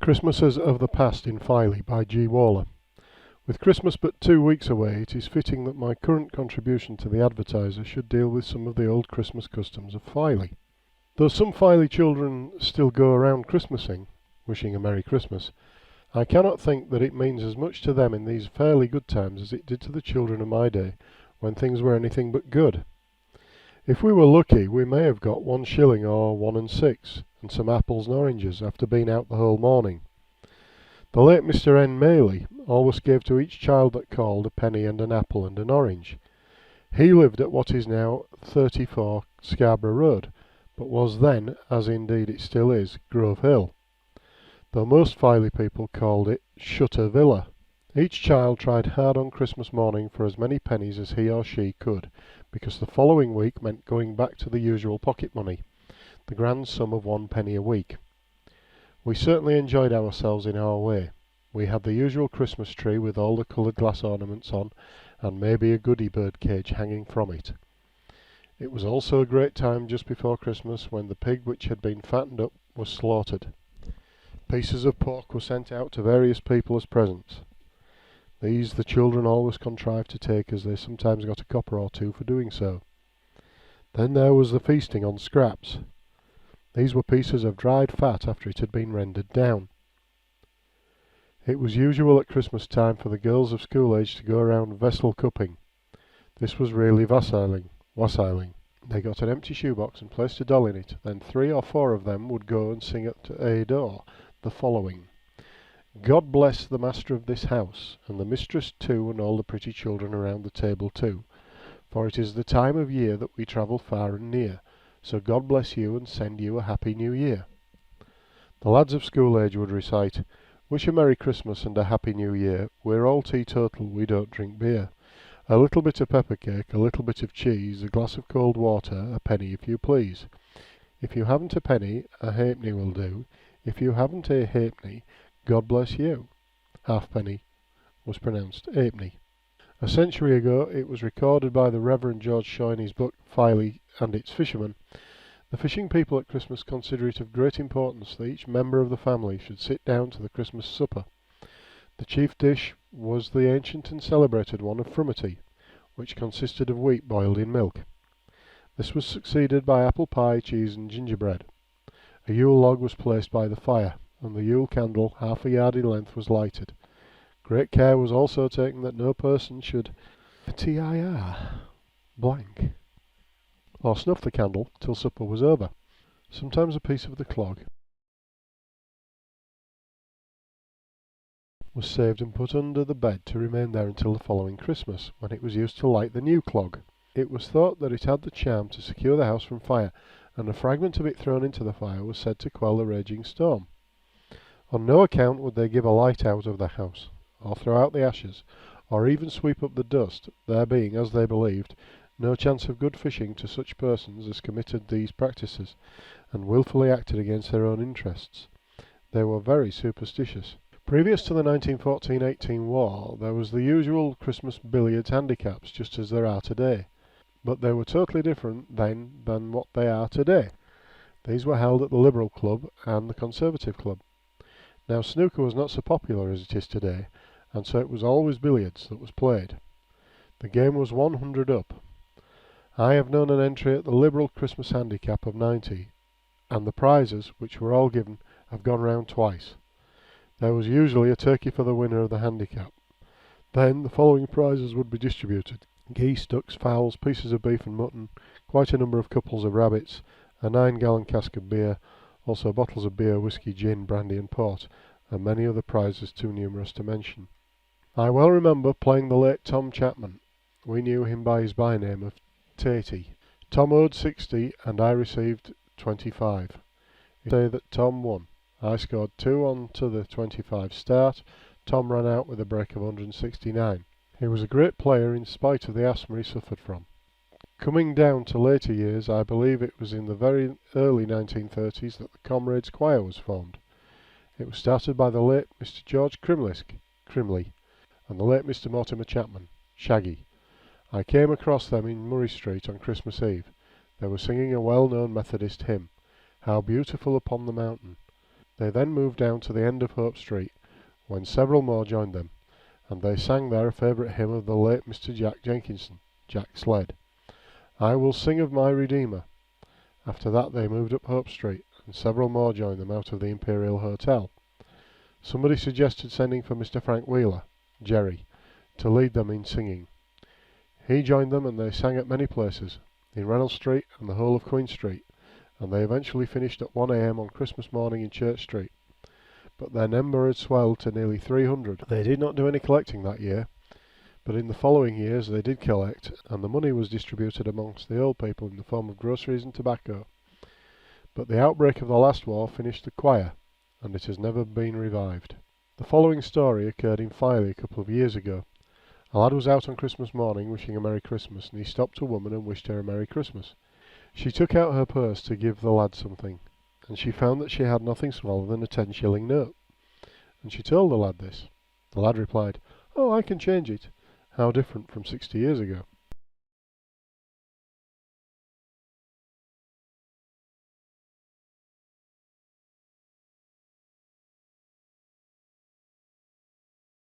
Christmases of the Past in Filey by G.R.Waller. With Christmas but 2 weeks away, it is fitting that my current contribution to the advertiser should deal with some of the old Christmas customs of Filey. Though some Filey children still go around Christmasing, wishing a Merry Christmas, I cannot think that it means as much to them in these fairly good times as it did to the children of my day, when things were anything but good. If we were lucky, we may have got 1 shilling or 1 and 6, and some apples and oranges after being out the whole morning. The late Mr. N. Maylie always gave to each child that called a penny and an apple and an orange. He lived at what is now 34 Scarborough Road, but was then, as indeed it still is, Grove Hill, though most Filey people called it Shutter Villa. Each child tried hard on Christmas morning for as many pennies as he or she could, because the following week meant going back to the usual pocket money, the grand sum of 1 penny a week. We certainly enjoyed ourselves in our way. We had the usual Christmas tree with all the coloured glass ornaments on, and maybe a goody bird cage hanging from it. It was also a great time just before Christmas when the pig which had been fattened up was slaughtered. Pieces of pork were sent out to various people as presents. These the children always contrived to take, as they sometimes got a copper or 2 for doing so. Then there was the feasting on scraps. These were pieces of dried fat after it had been rendered down. It was usual at Christmas time for the girls of school age to go around vessel cupping. This was really wassailing. They got an empty shoebox and placed a doll in it, then 3 or 4 of them would go and sing at a door the following: God bless the master of this house, and the mistress too, and all the pretty children around the table too, for it is the time of year that we travel far and near, so God bless you and send you a happy new year. The lads of school age would recite, Wish a Merry Christmas and a Happy New Year, we're all teetotal, we don't drink beer. A little bit of pepper cake, a little bit of cheese, a glass of cold water, a penny if you please. If you haven't a penny, a halfpenny will do. If you haven't a halfpenny, God bless you. Halfpenny was pronounced halfpenny. A century ago it was recorded by the Reverend George Shaw in his book Filey and its Fishermen. The fishing people at Christmas consider it of great importance that each member of the family should sit down to the Christmas supper. The chief dish was the ancient and celebrated one of Frumity, which consisted of wheat boiled in milk. This was succeeded by apple pie, cheese and gingerbread. A Yule log was placed by the fire, and the Yule candle, half a yard in length, was lighted. Great care was also taken that no person should blank or snuff the candle till supper was over. Sometimes a piece of the clog was saved and put under the bed to remain there until the following Christmas, when it was used to light the new clog. It was thought that it had the charm to secure the house from fire, and a fragment of it thrown into the fire was said to quell the raging storm. On no account would they give a light out of the house, or throw out the ashes, or even sweep up the dust, there being, as they believed, no chance of good fishing to such persons as committed these practices, and wilfully acted against their own interests. They were very superstitious. Previous to the 1914-18 war, there was the usual Christmas billiards handicaps, just as there are today. But they were totally different then than what they are today. These were held at the Liberal Club and the Conservative Club. Now snooker was not so popular as it is today, and so it was always billiards that was played. The game was 100 up. I have known an entry at the Liberal Christmas handicap of 90, and the prizes, which were all given, have gone round twice. There was usually a turkey for the winner of the handicap. Then the following prizes would be distributed: geese, ducks, fowls, pieces of beef and mutton, quite a number of couples of rabbits, a 9-gallon cask of beer, also bottles of beer, whisky, gin, brandy and port, and many other prizes too numerous to mention. I well remember playing the late Tom Chapman. We knew him by his by-name of Tatey. Tom owed 60 and I received 25. It say that Tom won. I scored 2 on to the 25 start. Tom ran out with a break of 169. He was a great player in spite of the asthma he suffered from. Coming down to later years, I believe it was in the very early 1930s that the Comrades Choir was formed. It was started by the late Mr. George Crimley, and the late Mr. Mortimer Chapman, Shaggy. I came across them in Murray Street on Christmas Eve. They were singing a well-known Methodist hymn, How Beautiful Upon the Mountain. They then moved down to the end of Hope Street, when several more joined them, and they sang there a favourite hymn of the late Mr. Jack Jenkinson, Jack Sled, "I will sing of my Redeemer." After that they moved up Hope Street, and several more joined them out of the Imperial Hotel. Somebody suggested sending for Mr. Frank Wheeler, Jerry, to lead them in singing. He joined them, and they sang at many places, in Reynolds Street and the whole of Queen Street, and they eventually finished at 1 a.m. on Christmas morning in Church Street. But their number had swelled to nearly 300. They did not do any collecting that year, but in the following years they did collect, and the money was distributed amongst the old people in the form of groceries and tobacco. But the outbreak of the last war finished the choir, and it has never been revived. The following story occurred in Filey a couple of years ago. A lad was out on Christmas morning wishing a Merry Christmas, and he stopped a woman and wished her a Merry Christmas. She took out her purse to give the lad something, and she found that she had nothing smaller than a 10-shilling note, and she told the lad this. The lad replied, "Oh, I can change it." How different from 60 years ago.